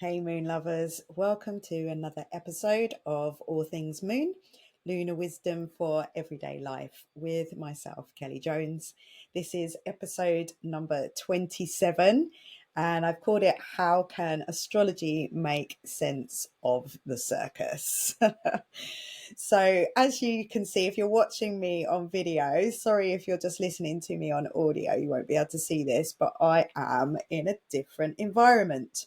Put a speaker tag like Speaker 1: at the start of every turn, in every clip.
Speaker 1: Hey Moon lovers, welcome to another episode of All Things Moon, Lunar Wisdom for Everyday Life with myself, Kelly Jones. This is episode number 27 and I've called it How Can Astrology Make Sense of the Circus? So as you can see, if you're watching me on video, sorry if you're just listening to me on audio, you won't be able to see this, but I am in a different environment.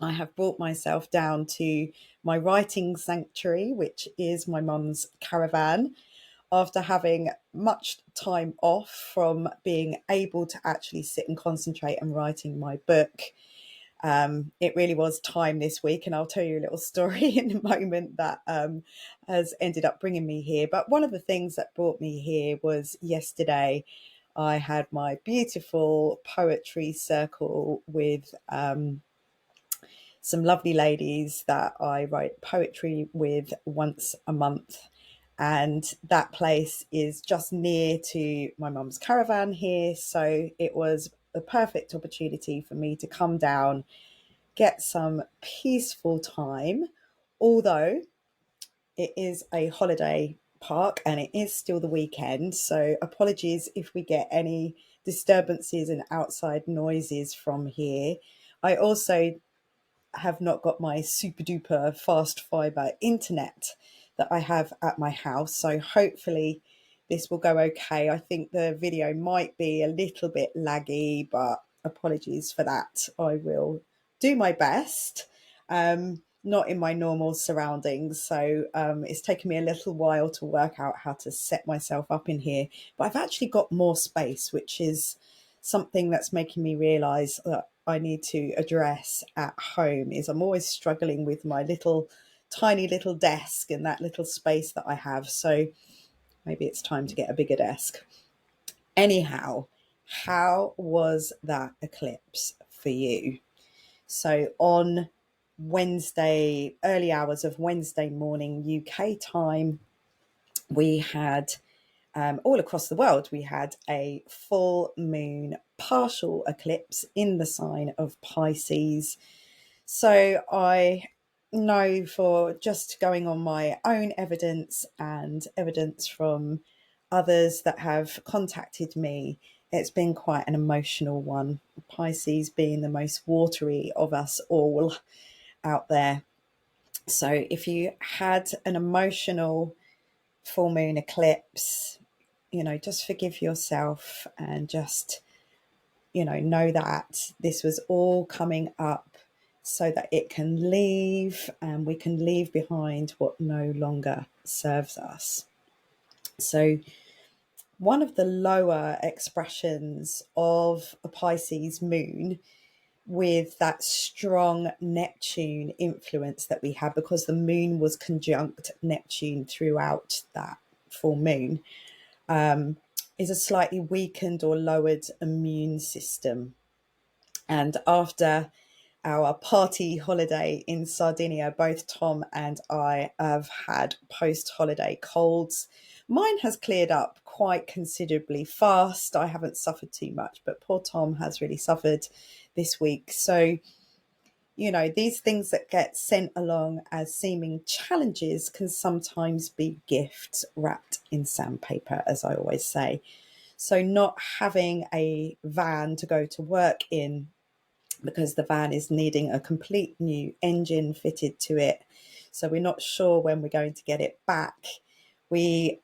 Speaker 1: I have brought myself down to my writing sanctuary, which is my mum's caravan, after having much time off from being able to actually sit and concentrate and writing my book. It really was time this week, and I'll tell you a little story in a moment that has ended up bringing me here. But one of the things that brought me here was yesterday. I had my beautiful poetry circle with some lovely ladies that I write poetry with once a month. And that place is just near to my mum's caravan here. So it was a perfect opportunity for me to come down, get some peaceful time, although it is a holiday park and it is still the weekend. So apologies if we get any disturbances and outside noises from here. I also have not got my super duper fast fiber internet that I have at my house. So hopefully this will go okay. I think the video might be a little bit laggy, but apologies for that. I will do my best. Not in my normal surroundings. So it's taken me a little while to work out how to set myself up in here. But I've actually got more space, which is something that's making me realize that I need to address at home. Is I'm always struggling with my tiny little desk and that little space that I have. So maybe it's time to get a bigger desk. Anyhow, how was that eclipse for you? So on Wednesday, early hours of Wednesday morning UK time, we had all across the world, we had a full moon partial eclipse in the sign of Pisces. So I know, for just going on my own evidence and evidence from others that have contacted me, it's been quite an emotional one. Pisces being the most watery of us all out there. So if you had an emotional full moon eclipse, just forgive yourself and just, know that this was all coming up so that it can leave and we can leave behind what no longer serves us. So one of the lower expressions of a Pisces moon with that strong Neptune influence that we had, because the moon was conjunct Neptune throughout that full moon, is a slightly weakened or lowered immune system. And after our party holiday in Sardinia, both Tom and I have had post-holiday colds. Mine has cleared up quite considerably fast. I haven't suffered too much, but poor Tom has really suffered this week. So, these things that get sent along as seeming challenges can sometimes be gifts wrapped in sandpaper, as I always say. So not having a van to go to work in, because the van is needing a complete new engine fitted to it. So we're not sure when we're going to get it back. We,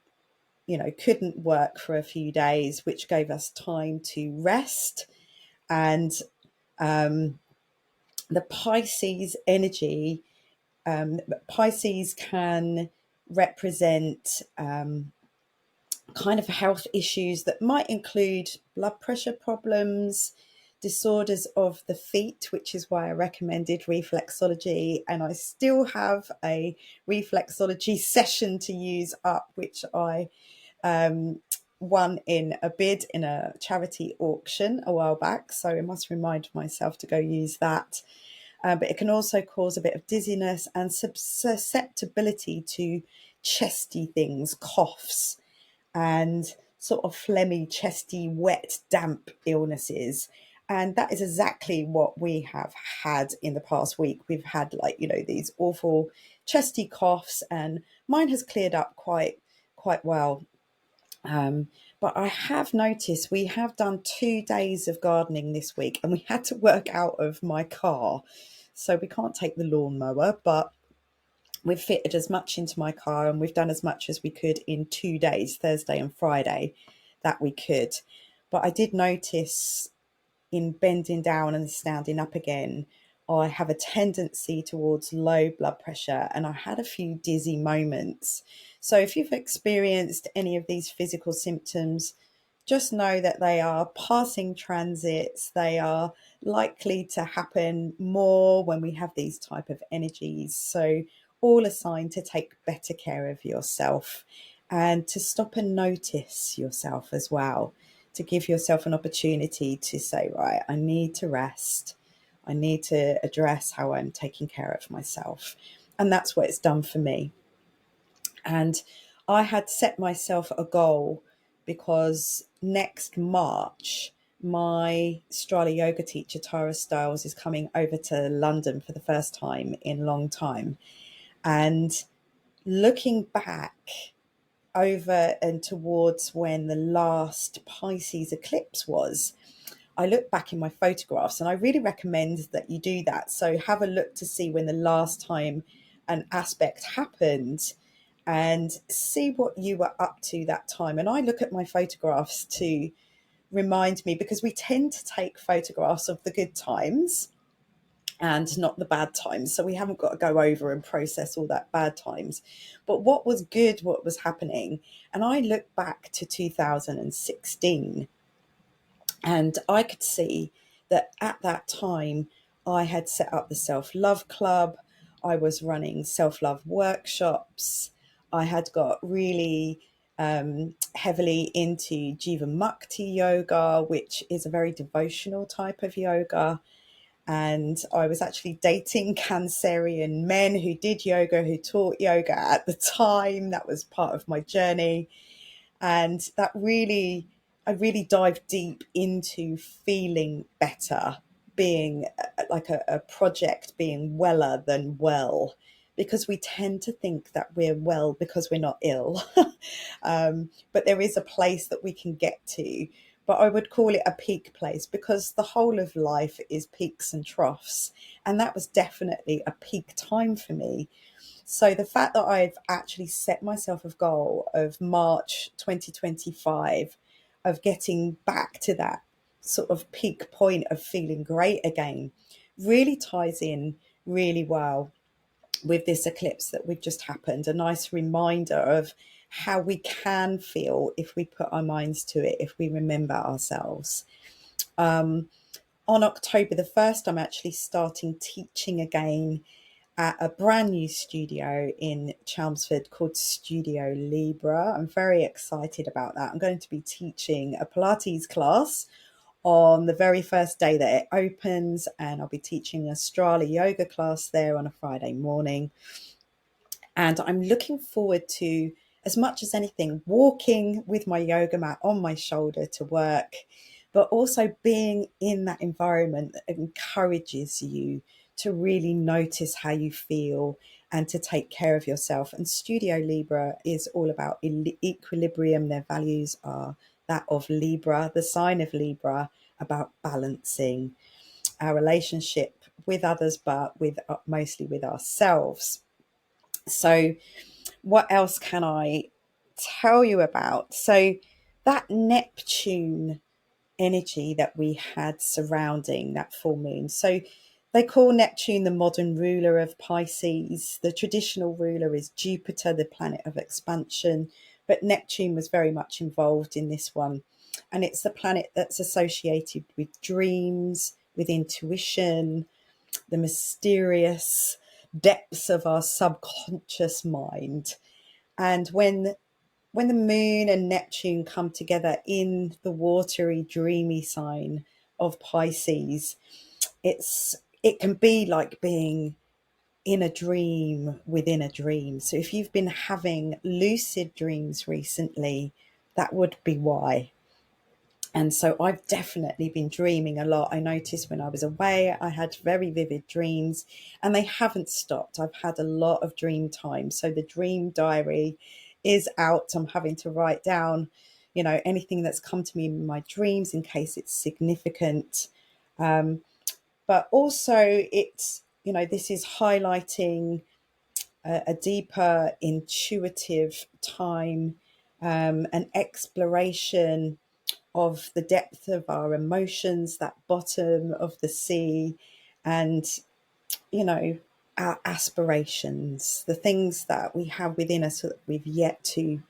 Speaker 1: couldn't work for a few days, which gave us time to rest. And the Pisces energy, Pisces can represent kind of health issues that might include blood pressure problems, disorders of the feet, which is why I recommended reflexology. And I still have a reflexology session to use up, which I won in a bid in a charity auction a while back. So I must remind myself to go use that. But it can also cause a bit of dizziness and susceptibility to chesty things, coughs, and sort of phlegmy, chesty, wet, damp illnesses. And that is exactly what we have had in the past week. We've had, like, these awful chesty coughs, and mine has cleared up quite well. Um, but I have noticed we have done 2 days of gardening this week, and we had to work out of my car. So we can't take the lawnmower, but we've fitted as much into my car, and we've done as much as we could in 2 days, Thursday and Friday, that we could. But I did notice in bending down and standing up again, I have a tendency towards low blood pressure, and I had a few dizzy moments. So if you've experienced any of these physical symptoms, just know that they are passing transits. They are likely to happen more when we have these type of energies. So all a sign to take better care of yourself and to stop and notice yourself as well, to give yourself an opportunity to say, right, I need to rest. I need to address how I'm taking care of myself. And that's what it's done for me. And I had set myself a goal because next March, my Strala yoga teacher, Tara Stiles, is coming over to London for the first time in a long time. And looking back over and towards when the last Pisces eclipse was, I look back in my photographs, and I really recommend that you do that. So have a look to see when the last time an aspect happened and see what you were up to that time. And I look at my photographs to remind me, because we tend to take photographs of the good times and not the bad times. So we haven't got to go over and process all that bad times. But what was good, what was happening. And I look back to 2016, and I could see that at that time I had set up the Self-Love Club. I was running self-love workshops. I had got really heavily into Jiva Mukti yoga, which is a very devotional type of yoga. And I was actually dating Cancerian men who did yoga, who taught yoga at the time. That was part of my journey. And that really, I really dived deep into feeling better, being like a project, being weller than well, because we tend to think that we're well because we're not ill. But there is a place that we can get to. But I would call it a peak place, because the whole of life is peaks and troughs. And that was definitely a peak time for me. So the fact that I've actually set myself a goal of March 2025 of getting back to that sort of peak point of feeling great again really ties in really well with this eclipse that we've just happened. A nice reminder of how we can feel if we put our minds to it, if we remember ourselves. On October the 1st, I'm actually starting teaching again at a brand new studio in Chelmsford called Studio Libra. I'm very excited about that. I'm going to be teaching a Pilates class on the very first day that it opens, and I'll be teaching a Astrology yoga class there on a Friday morning. And I'm looking forward to, as much as anything, walking with my yoga mat on my shoulder to work, but also being in that environment that encourages you to really notice how you feel and to take care of yourself. And Studio Libra is all about equilibrium. Their values are that of Libra, the sign of Libra, about balancing our relationship with others, but with mostly with ourselves. So what else can I tell you about? So that Neptune energy that we had surrounding that full moon. So they call Neptune the modern ruler of Pisces. The traditional ruler is Jupiter, the planet of expansion, but Neptune was very much involved in this one. And it's the planet that's associated with dreams, with intuition, the mysterious depths of our subconscious mind. And when the moon and Neptune come together in the watery, dreamy sign of Pisces, it can be like being in a dream within a dream. So if you've been having lucid dreams recently, that would be why. And so I've definitely been dreaming a lot. I noticed when I was away, I had very vivid dreams, and they haven't stopped. I've had a lot of dream time. So the dream diary is out. I'm having to write down, anything that's come to me in my dreams in case it's significant. But also this is highlighting a deeper intuitive time, an exploration of the depth of our emotions, that bottom of the sea, and, our aspirations, the things that we have within us that we've yet to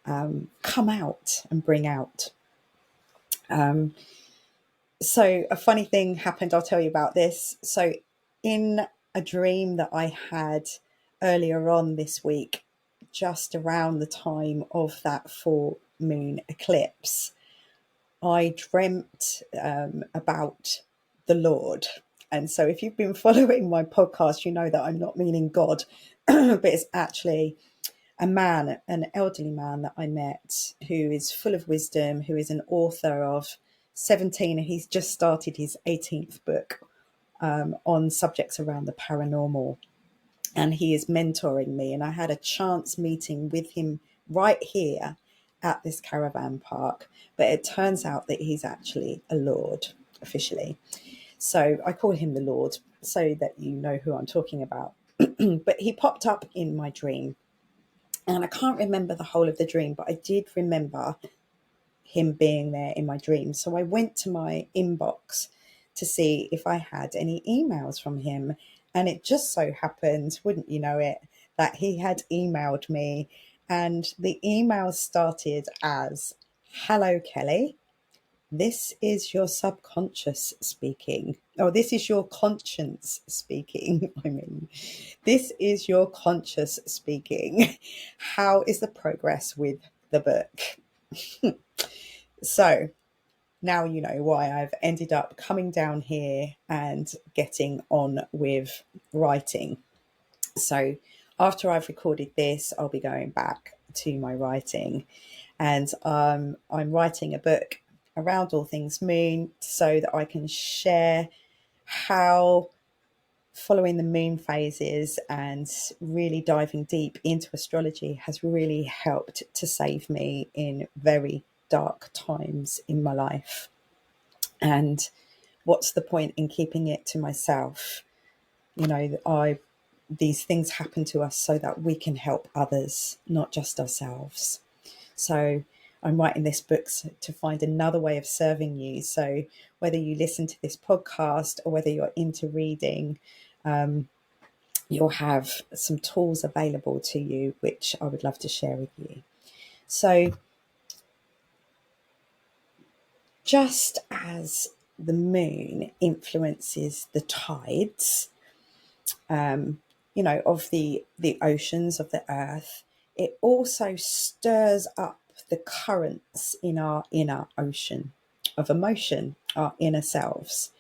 Speaker 1: come out and bring out. So a funny thing happened, I'll tell you about this. So in a dream that I had earlier on this week, just around the time of that full moon eclipse, I dreamt about the Lord. And so if you've been following my podcast, you know that I'm not meaning God, but it's actually a man, an elderly man that I met who is full of wisdom, who is an author of 17, and he's just started his 18th book on subjects around the paranormal. And he is mentoring me. And I had a chance meeting with him right here at this caravan park. But it turns out that he's actually a lord officially. So I call him the Lord so that you know who I'm talking about. But he popped up in my dream. And I can't remember the whole of the dream, but I did remember him being there in my dream. So I went to my inbox to see if I had any emails from him. And it just so happened, wouldn't you know it, that he had emailed me. And the email started as, "Hello, Kelly. This is your subconscious speaking. Oh, this is your conscience speaking. This is your conscious speaking. How is the progress with the book?" So now you know why I've ended up coming down here and getting on with writing. So after I've recorded this, I'll be going back to my writing, and I'm writing a book around all things moon so that I can share how following the moon phases and really diving deep into astrology has really helped to save me in very dark times in my life. And what's the point in keeping it to myself? These things happen to us so that we can help others, not just ourselves. So I'm writing this book to find another way of serving you. So whether you listen to this podcast or whether you're into reading, you'll have some tools available to you, which I would love to share with you. So just as the moon influences the tides, of the oceans of the earth, it also stirs up the currents in our inner ocean of emotion, our inner selves.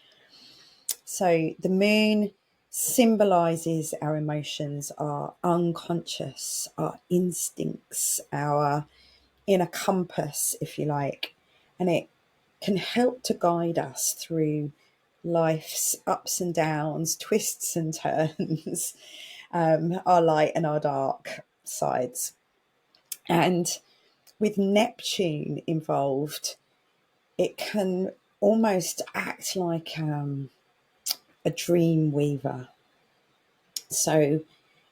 Speaker 1: So the moon symbolizes our emotions, our unconscious, our instincts, our inner compass, if you like, and it can help to guide us through life's ups and downs, twists and turns, our light and our dark sides. And with Neptune involved, it can almost act like a dream weaver. So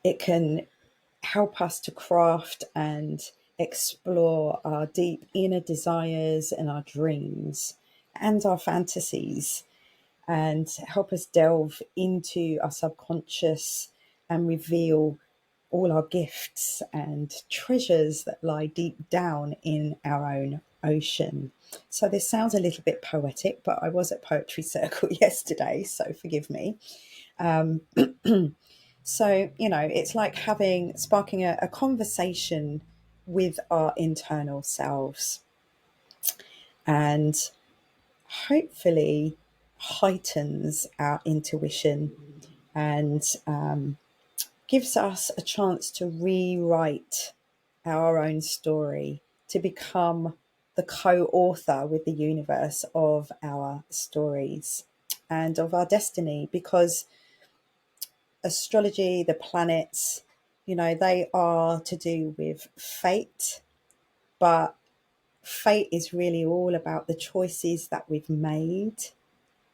Speaker 1: it can help us to craft and explore our deep inner desires and our dreams and our fantasies, and help us delve into our subconscious and reveal all our gifts and treasures that lie deep down in our own ocean. So this sounds a little bit poetic, but I was at Poetry Circle yesterday, so forgive me. So, it's like sparking a conversation with our internal selves, and hopefully heightens our intuition and gives us a chance to rewrite our own story to become the co-author with the universe of our stories and of our destiny, because astrology, the planets, they are to do with fate, but fate is really all about the choices that we've made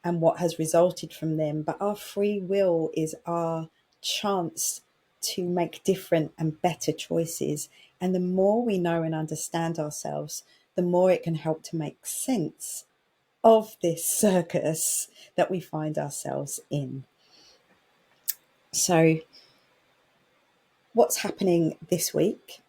Speaker 1: and what has resulted from them. But our free will is our chance to make different and better choices. And the more we know and understand ourselves, the more it can help to make sense of this circus that we find ourselves in. So, what's happening this week?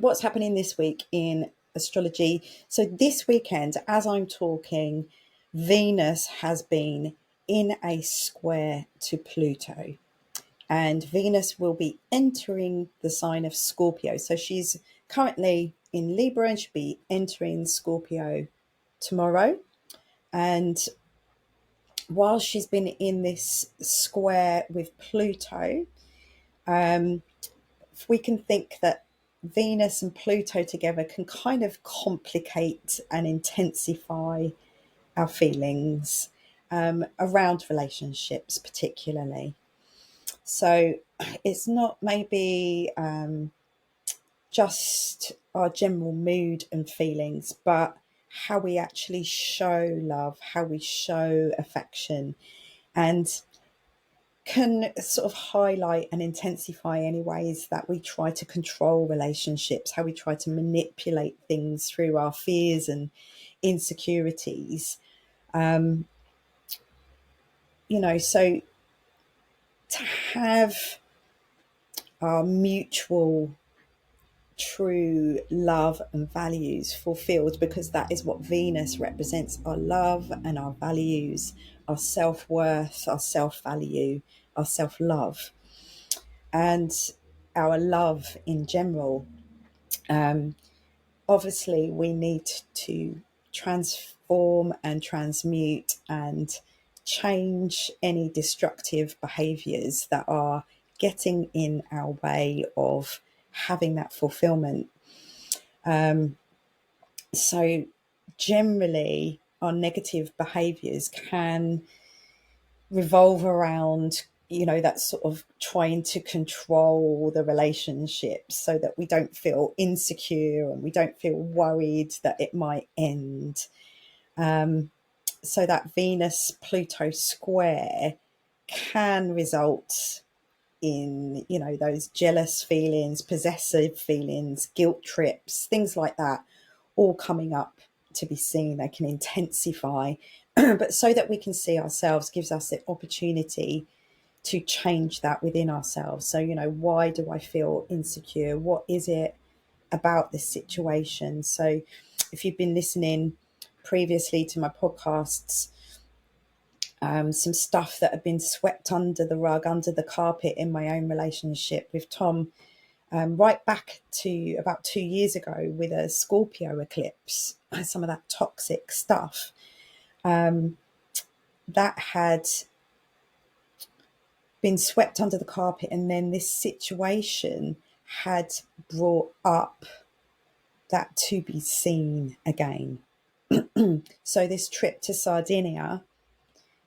Speaker 1: What's happening this week in astrology? So, this weekend, as I'm talking, Venus has been in a square to Pluto, and Venus will be entering the sign of Scorpio. So, she's currently in Libra and she'll be entering Scorpio tomorrow. And while she's been in this square with Pluto, we can think that Venus and Pluto together can kind of complicate and intensify our feelings around relationships, particularly. So it's not maybe just our general mood and feelings, but how we actually show love, how we show affection, and can sort of highlight and intensify any ways that we try to control relationships, how we try to manipulate things through our fears and insecurities. So to have our mutual true love and values fulfilled, because that is what Venus represents: our love and our values, our self-worth, our self-value, our self-love, and our love in general. Obviously, we need to transform and transmute and change any destructive behaviors that are getting in our way of having that fulfillment. So generally, our negative behaviors can revolve around, that sort of trying to control the relationship so that we don't feel insecure and we don't feel worried that it might end. So that Venus Pluto square can result in, those jealous feelings, possessive feelings, guilt trips, things like that, all coming up to be seen. They can intensify, but so that we can see ourselves gives us the opportunity to change that within ourselves. So, why do I feel insecure? What is it about this situation? So if you've been listening previously to my podcasts, some stuff that had been swept under the rug, under the carpet in my own relationship with Tom, right back to about 2 years ago with a Scorpio eclipse, some of that toxic stuff that had been swept under the carpet. And then this situation had brought up that to be seen again. So this trip to Sardinia,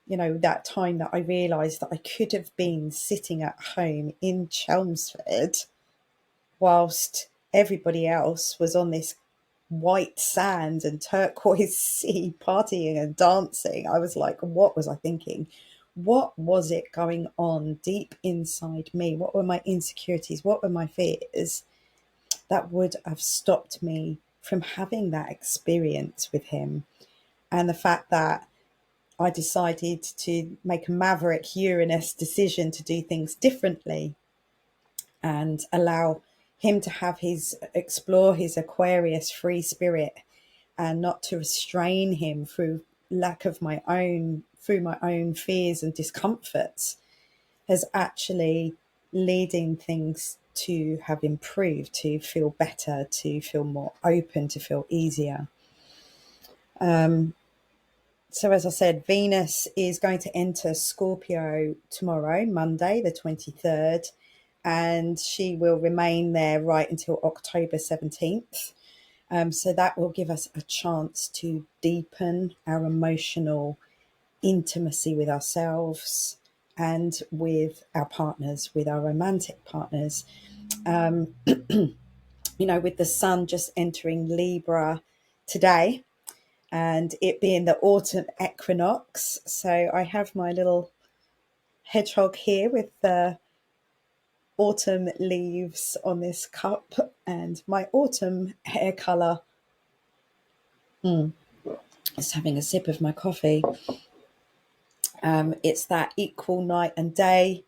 Speaker 1: that time that I realised that I could have been sitting at home in Chelmsford whilst everybody else was on this white sand and turquoise sea partying and dancing. I was like, what was I thinking? What was it going on deep inside me? What were my insecurities? What were my fears that would have stopped me from having that experience with him? And the fact that I decided to make a maverick Uranus decision to do things differently and allow him to have explore his Aquarius free spirit, and not to restrain him through my own fears and discomforts, has actually leading things to have improved, to feel better, to feel more open, to feel easier. So as I said, Venus is going to enter Scorpio tomorrow, Monday, the 23rd, and she will remain there right until October 17th. So that will give us a chance to deepen our emotional intimacy with ourselves and with our partners, with our romantic partners. Um, with the sun just entering Libra today and it being the autumn equinox. So I have my little hedgehog here with the autumn leaves on this cup and my autumn hair colour. Just having a sip of my coffee. It's that equal night and day.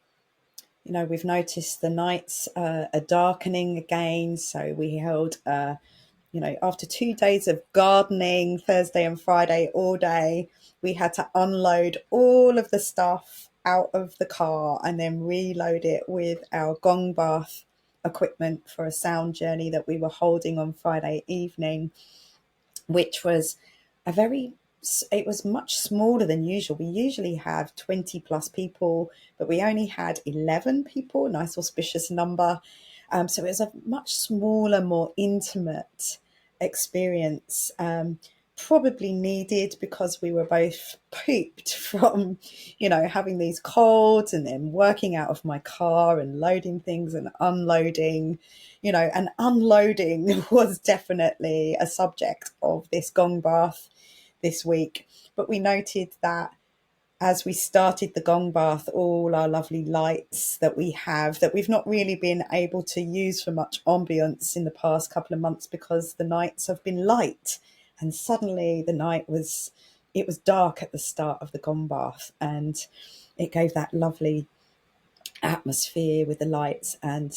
Speaker 1: We've noticed the nights are darkening again. So we held, after 2 days of gardening, Thursday and Friday all day, we had to unload all of the stuff out of the car and then reload it with our gong bath equipment for a sound journey that we were holding on Friday evening, which was it was much smaller than usual. We usually have 20 plus people, but we only had 11 people, nice auspicious number. So it was a much smaller, more intimate experience. Probably needed because we were both pooped from, having these colds and then working out of my car and loading things and unloading, and unloading was definitely a subject of this gong bath this week. But we noted that as we started the gong bath, all our lovely lights that we have that we've not really been able to use for much ambience in the past couple of months because the nights have been light, and suddenly it was dark at the start of the gong bath, and it gave that lovely atmosphere with the lights and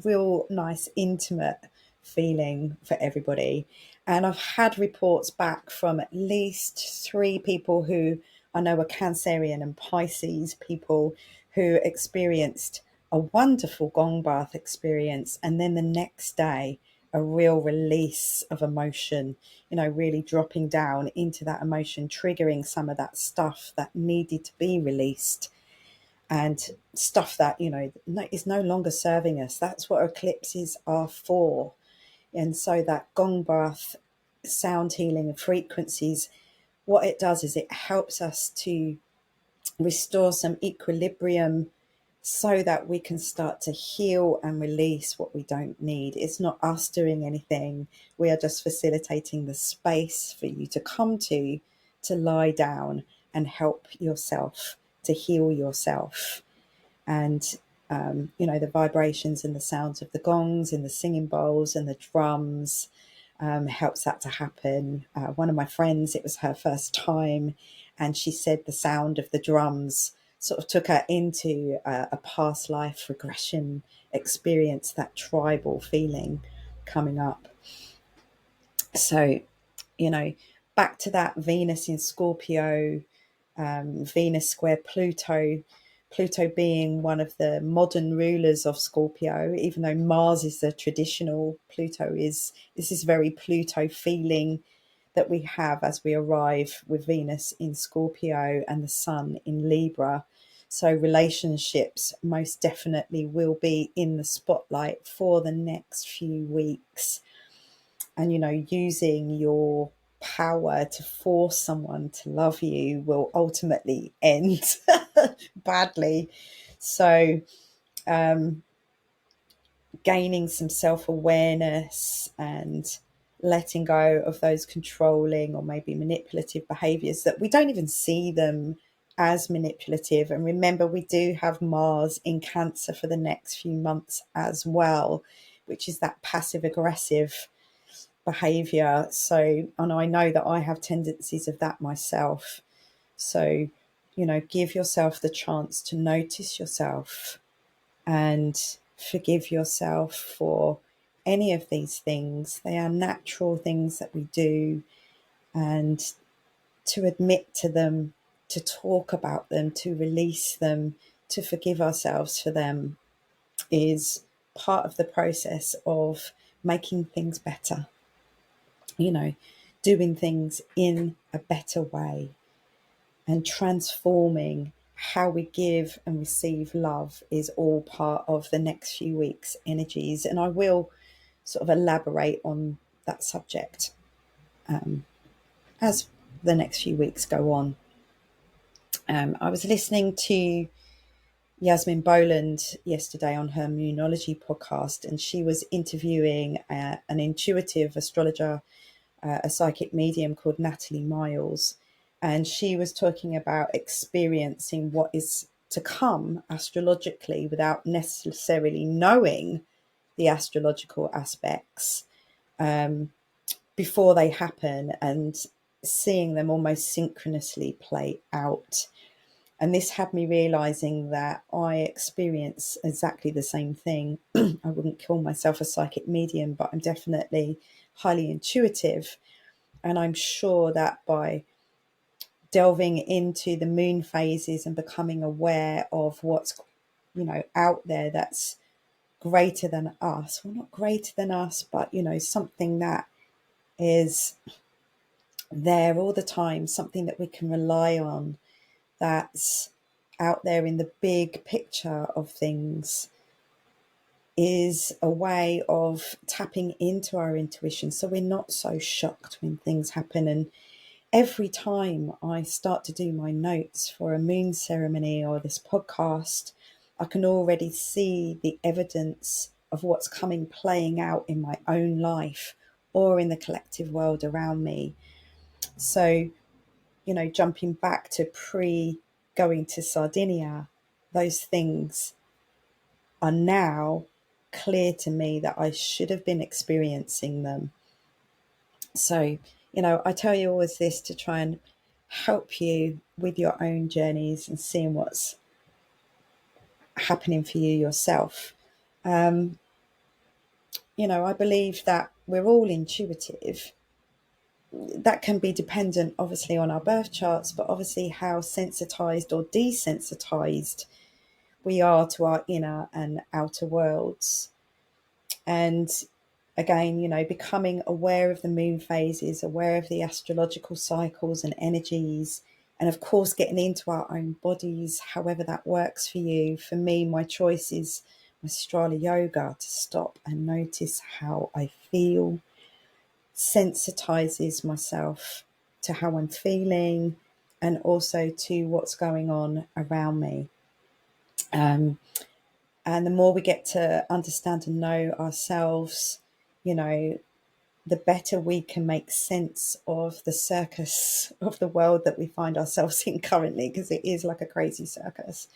Speaker 1: real nice intimate feeling for everybody. And I've had reports back from at least 3 people who I know are Cancerian and Pisces people who experienced a wonderful gong bath experience, and then the next day a real release of emotion, really dropping down into that emotion, triggering some of that stuff that needed to be released and stuff that is no longer serving us. That's what eclipses are for. And so that gong bath sound healing and frequencies, what it does is it helps us to restore some equilibrium so that we can start to heal and release what we don't need. It's not us doing anything. We are just facilitating the space for you to come to lie down and help yourself to heal yourself. And the vibrations and the sounds of the gongs and the singing bowls and the drums helps that to happen. One of my friends, it was her first time, and she said the sound of the drums sort of took her into a past life regression experience, that tribal feeling coming up. So, back to that Venus in Scorpio, Venus square Pluto, Pluto being one of the modern rulers of Scorpio, even though Mars is the traditional, this is very Pluto feeling that we have as we arrive with Venus in Scorpio and the Sun in Libra. So relationships most definitely will be in the spotlight for the next few weeks. And, using your power to force someone to love you will ultimately end badly. So, gaining some self-awareness and letting go of those controlling or maybe manipulative behaviors that we don't even see them as manipulative. And remember, we do have Mars in Cancer for the next few months as well, which is that passive aggressive behavior. So, and I know that I have tendencies of that myself. So, give yourself the chance to notice yourself and forgive yourself for any of these things. They are natural things that we do, and to admit to them, to talk about them, to release them, to forgive ourselves for them is part of the process of making things better. Doing things in a better way and transforming how we give and receive love is all part of the next few weeks' energies. And I will sort of elaborate on that subject as the next few weeks go on. I was listening to Yasmin Boland yesterday on her Moonology podcast, and she was interviewing an intuitive astrologer, a psychic medium called Natalie Miles, and she was talking about experiencing what is to come astrologically without necessarily knowing the astrological aspects before they happen, and seeing them almost synchronously play out. And this had me realizing that I experience exactly the same thing. I wouldn't call myself a psychic medium, but I'm definitely highly intuitive. And I'm sure that by delving into the moon phases and becoming aware of what's, out there that's greater than us, well, not greater than us, but, something that is there all the time, something that we can rely on, that's out there in the big picture of things, is a way of tapping into our intuition so we're not so shocked when things happen. And every time I start to do my notes for a moon ceremony or this podcast, I can already see the evidence of what's coming playing out in my own life or in the collective world around me. So, jumping back to going to Sardinia, those things are now clear to me that I should have been experiencing them. So, I tell you all this to try and help you with your own journeys and seeing what's happening for you yourself. I believe that we're all intuitive. That can be dependent, obviously, on our birth charts, but obviously how sensitized or desensitized we are to our inner and outer worlds. And again, becoming aware of the moon phases, aware of the astrological cycles and energies, and of course, getting into our own bodies, however that works for you. For me, my choice is Astrology yoga, to stop and notice how I feel, sensitizes myself to how I'm feeling and also to what's going on around me. And the more we get to understand and know ourselves, the better we can make sense of the circus of the world that we find ourselves in currently, because it is like a crazy circus.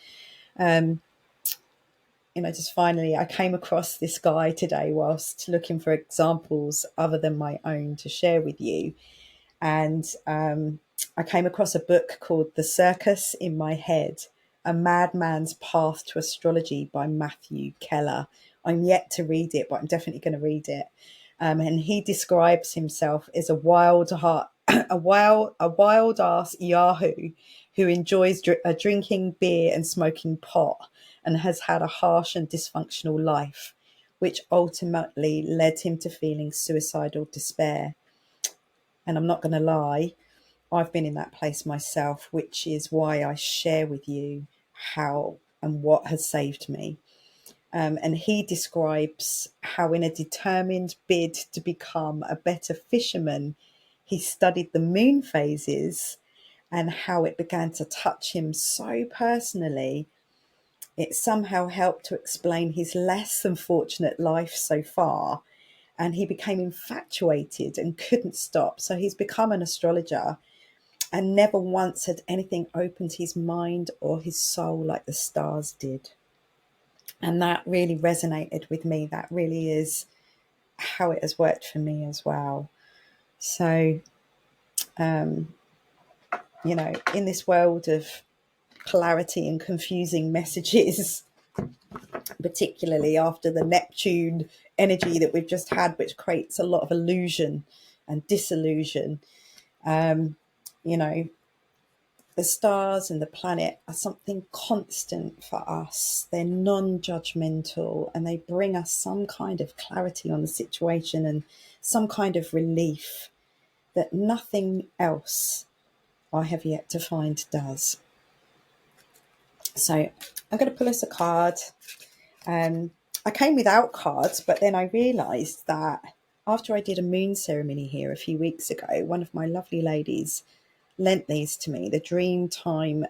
Speaker 1: Just finally, I came across this guy today whilst looking for examples other than my own to share with you. And I came across a book called The Circus in My Head, A Madman's Path to Astrology by Matthew Keller. I'm yet to read it, but I'm definitely going to read it. And he describes himself as a wild ass Yahoo who enjoys drinking beer and smoking pot, and has had a harsh and dysfunctional life, which ultimately led him to feeling suicidal despair. And I'm not going to lie, I've been in that place myself, which is why I share with you how and what has saved me. And he describes how, in a determined bid to become a better fisherman, he studied the moon phases and how it began to touch him so personally. It somehow helped to explain his less than fortunate life so far, and he became infatuated and couldn't stop. So he's become an astrologer, and never once had anything opened his mind or his soul like the stars did. And that really resonated with me. That really is how it has worked for me as well. So, in this world of polarity and confusing messages, particularly after the Neptune energy that we've just had, which creates a lot of illusion and disillusion, the stars and the planet are something constant for us. They're non-judgmental, and they bring us some kind of clarity on the situation and some kind of relief that nothing else I have yet to find does. So I'm going to pull us a card. I came without cards, but then I realised that after I did a moon ceremony here a few weeks ago, one of my lovely ladies lent these to me, the Dreamtime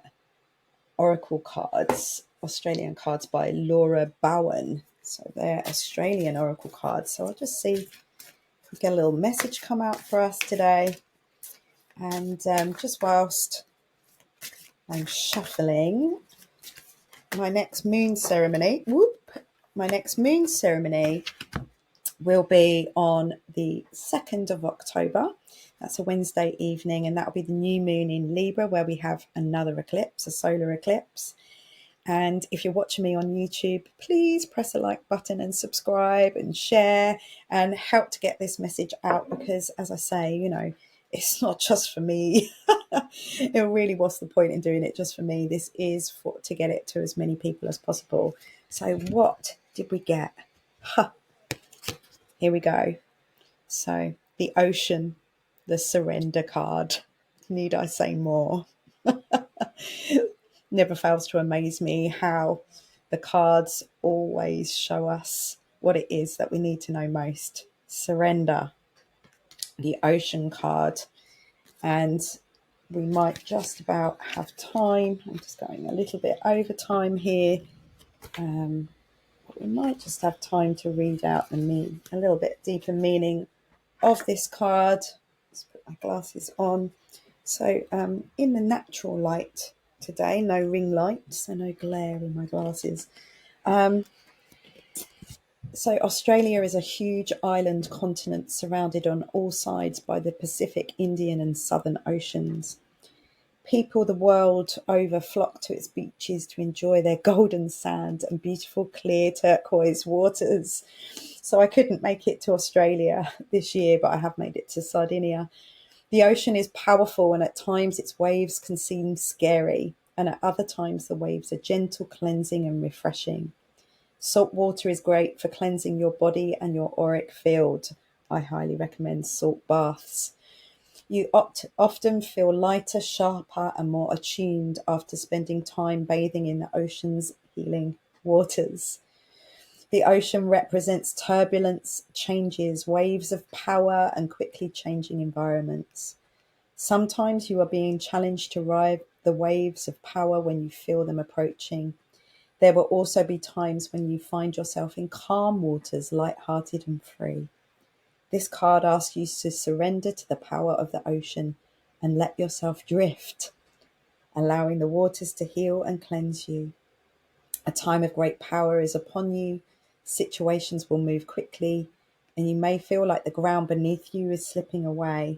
Speaker 1: Oracle cards, Australian cards by Laura Bowen. So they're Australian Oracle cards. So I'll just see if we get a little message come out for us today. And just whilst I'm shuffling, my next moon ceremony, will be on the 2nd of October. That's a Wednesday evening, and that'll be the new moon in Libra, where we have another eclipse, a solar eclipse. And if you're watching me on YouTube, please press the like button and subscribe and share and help to get this message out, because as I say, you know, it's not just for me. It really was the point in doing it just for me. This is to get it to as many people as possible. So what did we get? Here we go. So the ocean, the surrender card. Need I say more? Never fails to amaze me how the cards always show us what it is that we need to know most. Surrender, the ocean card. And we might just about have time. I'm just going a little bit over time here. But we might just have time to read out a little bit deeper meaning of this card. Let's put my glasses on. So in the natural light today, no ring light, so no glare in my glasses. So Australia is a huge island continent surrounded on all sides by the Pacific, Indian and Southern Oceans. People the world over flock to its beaches to enjoy their golden sand and beautiful clear turquoise waters. So I couldn't make it to Australia this year, but I have made it to Sardinia. The ocean is powerful, and at times its waves can seem scary, and at other times the waves are gentle, cleansing and refreshing. Salt water is great for cleansing your body and your auric field. I highly recommend salt baths. You often feel lighter, sharper and more attuned after spending time bathing in the ocean's healing waters. The ocean represents turbulence, changes, waves of power and quickly changing environments. Sometimes you are being challenged to ride the waves of power when you feel them approaching. There will also be times when you find yourself in calm waters, light-hearted and free. This card asks you to surrender to the power of the ocean and let yourself drift, allowing the waters to heal and cleanse you. A time of great power is upon you. Situations will move quickly, and you may feel like the ground beneath you is slipping away.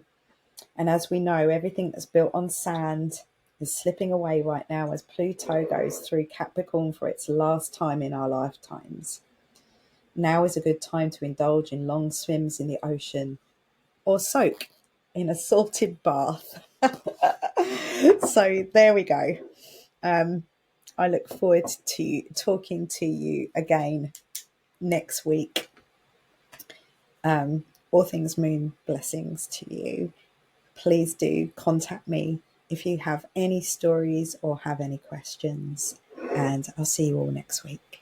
Speaker 1: And as we know, everything that's built on sand is slipping away right now as Pluto goes through Capricorn for its last time in our lifetimes. Now is a good time to indulge in long swims in the ocean or soak in a salted bath. So there we go. I look forward to talking to you again next week. All things moon, blessings to you. Please do contact me if you have any stories or have any questions, and I'll see you all next week.